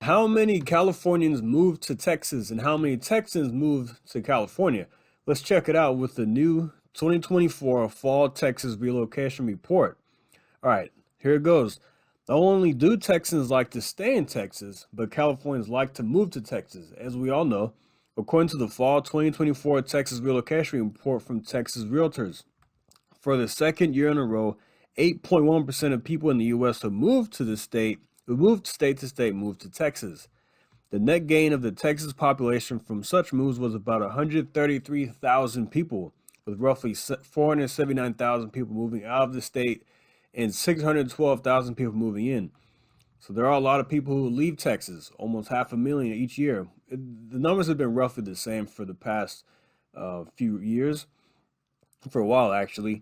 How many Californians moved to Texas and how many Texans moved to California? Let's check it out with the new 2024 Fall Texas Relocation Report. All right, here it goes. Not only do Texans like to stay in Texas, but Californians like to move to Texas. As we all know, according to the Fall 2024 Texas Relocation Report from Texas Realtors, for the second year in a row, 8.1% of people in the U.S. who moved state to state moved to Texas. The net gain of the Texas population from such moves was about 133,000 people, with roughly 479,000 people moving out of the state and 612,000 people moving in. So there are a lot of people who leave Texas, almost 500,000 each year. The numbers have been roughly the same for the past few years, for a while actually.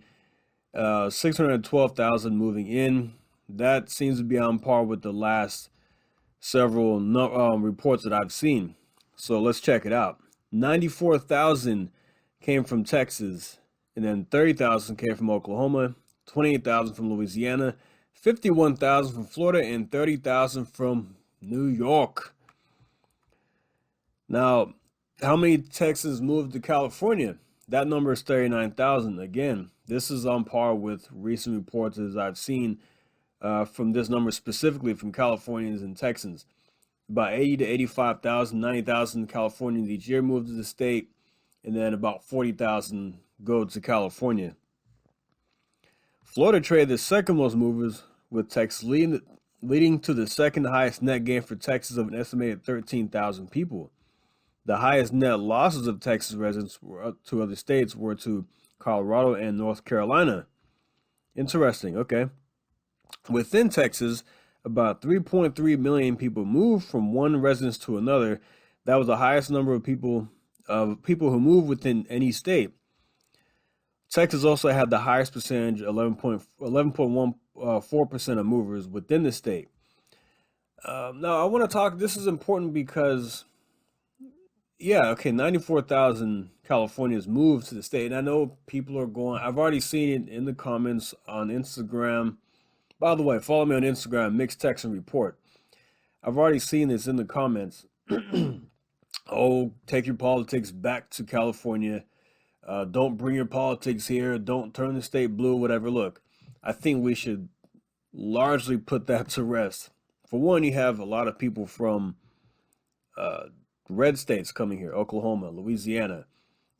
612,000 moving in. That seems to be on par with the last several reports that I've seen. So let's check it out. 94,000 came from Texas, and then 30,000 came from Oklahoma, 28,000 from Louisiana, 51,000 from Florida, and 30,000 from New York. Now, how many Texans moved to California? That number is 39,000. Again, this is on par with recent reports as I've seen from this number specifically from Californians and Texans. About 80 to 85,000, 90,000 Californians each year move to the state, and then about 40,000 go to California. Florida traded the second most movers, with Texas leading to the second highest net gain for Texas of an estimated 13,000 people. The highest net losses of Texas residents to other states were to Colorado and North Carolina. Interesting, okay. Within Texas, about 3.3 million people moved from one residence to another. That was the highest number of people who moved within any state. Texas also had the highest percentage, 11.14% of movers within the state. Now, I want to talk, this is important because, 94,000 Californians moved to the state. And I know people are going, I've already seen it in the comments on Instagram. By the way, follow me on Instagram, Mixed Texan Report. I've already seen this in the comments. Oh, take your politics back to California. Don't bring your politics here. Don't turn the state blue, whatever. Look, I think we should largely put that to rest. For one, you have a lot of people from red states coming here, Oklahoma, Louisiana.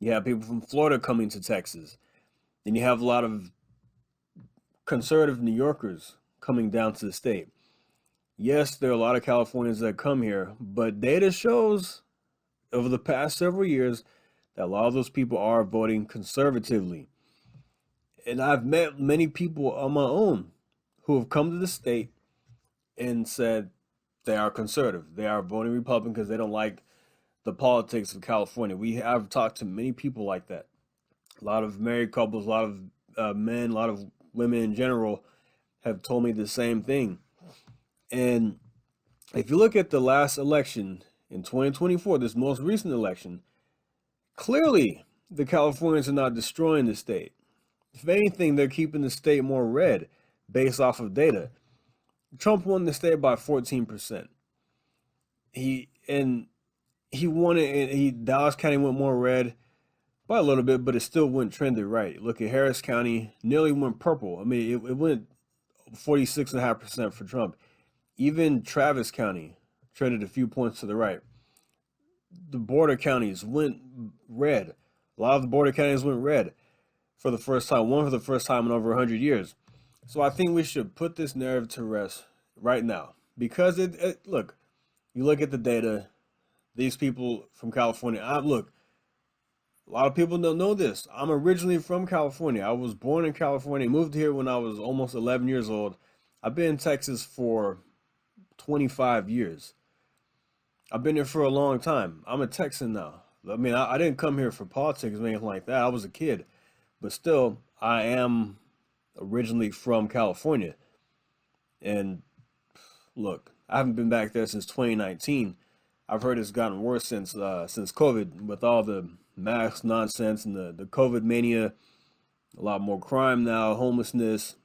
You have people from Florida coming to Texas. Then you have a lot of conservative New Yorkers coming down to the state. Yes, there are a lot of Californians that come here, but data shows over the past several years that a lot of those people are voting conservatively. And I've met many people on my own who have come to the state and said they are conservative. They are voting Republican because they don't like the politics of California. I've talked to many people like that. A lot of married couples, a lot of men, a lot of women in general have told me the same thing. And if you look at the last election in 2024, this most recent election, clearly the Californians are not destroying the state. If anything, they're keeping the state more red based off of data. Trump won the state by 14%. He won it, and Dallas County went more red by a little bit, but it still went trended right. Look at Harris County, nearly went purple. I mean, it went 46.5% for Trump. Even Travis County trended a few points to the right. The border counties went red. A lot of the border counties went red for the first time, one for the first time in over 100 years. So I think we should put this narrative to rest right now because look, you look at the data, these people from California, look, a lot of people don't know this. I'm originally from California. I was born in California, moved here when I was almost 11 years old. I've been in Texas for 25 years. I've been here for a long time. I'm a Texan now. I mean, I didn't come here for politics or anything like that. I was a kid. But still, I am originally from California. And look, I haven't been back there since 2019. I've heard it's gotten worse since COVID with all the mask nonsense and the COVID mania. A lot more crime now, homelessness.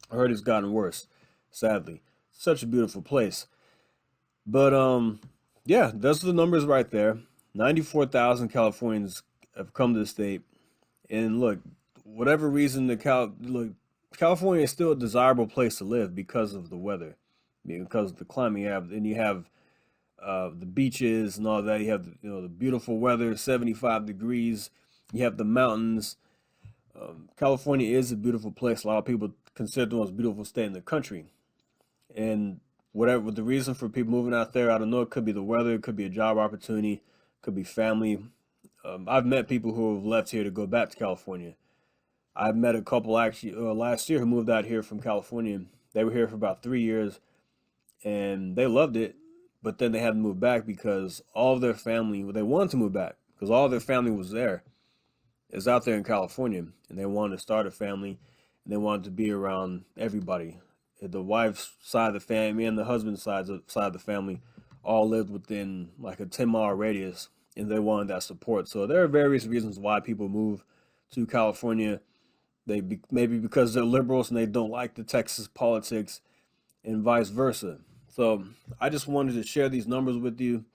I heard it's gotten worse, sadly. Such a beautiful place. But yeah, those are the numbers right there. 94,000 Californians have come to the state. And look, whatever reason look, California is still a desirable place to live because of the weather, because of the climate you have. And you have the beaches and all that. You have the beautiful weather, 75 degrees. You have the mountains. California is a beautiful place. A lot of people consider it the most beautiful state in the country. And whatever the reason for people moving out there, I don't know. It could be the weather, it could be a job opportunity, could be family. I've met people who have left here to go back to California. I've met a couple actually last year who moved out here from California. They were here for about 3 years and they loved it, but then they had to move back because all of their family, well, they wanted to move back because all of their family was there, is out there in California, and they wanted to start a family and they wanted to be around everybody. The wife's side of the family and the husband's side of the family all lived within like a 10-mile radius, and they wanted that support. So there are various reasons why people move to California. Maybe because they're liberals and they don't like the Texas politics, and vice versa. So I just wanted to share these numbers with you.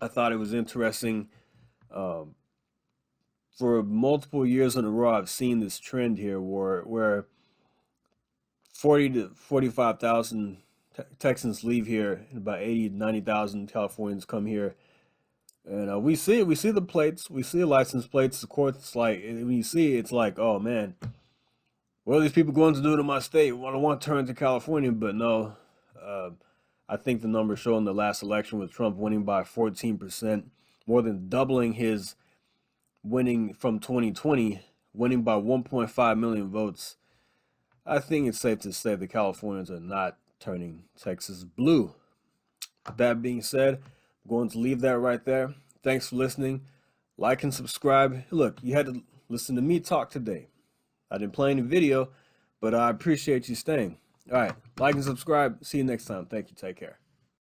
I thought it was interesting. Um, for multiple years in a row, I've seen this trend here where 40 to 45,000 Texans leave here, and about 80 to 90,000 Californians come here. And we see the plates, we see the license plates. Of course, it's like when you see it, it's like, oh man, what are these people going to do to my state? Well, I want to turn to California, but no. Uh, I think the numbers show in the last election with Trump winning by 14%, more than doubling his winning from 2020, winning by 1.5 million votes. I think it's safe to say the Californians are not turning Texas blue. With that being said, I'm going to leave that right there. Thanks for listening. Like and subscribe. Look, you had to listen to me talk today. I didn't play any video, but I appreciate you staying. All right, like and subscribe. See you next time. Thank you. Take care.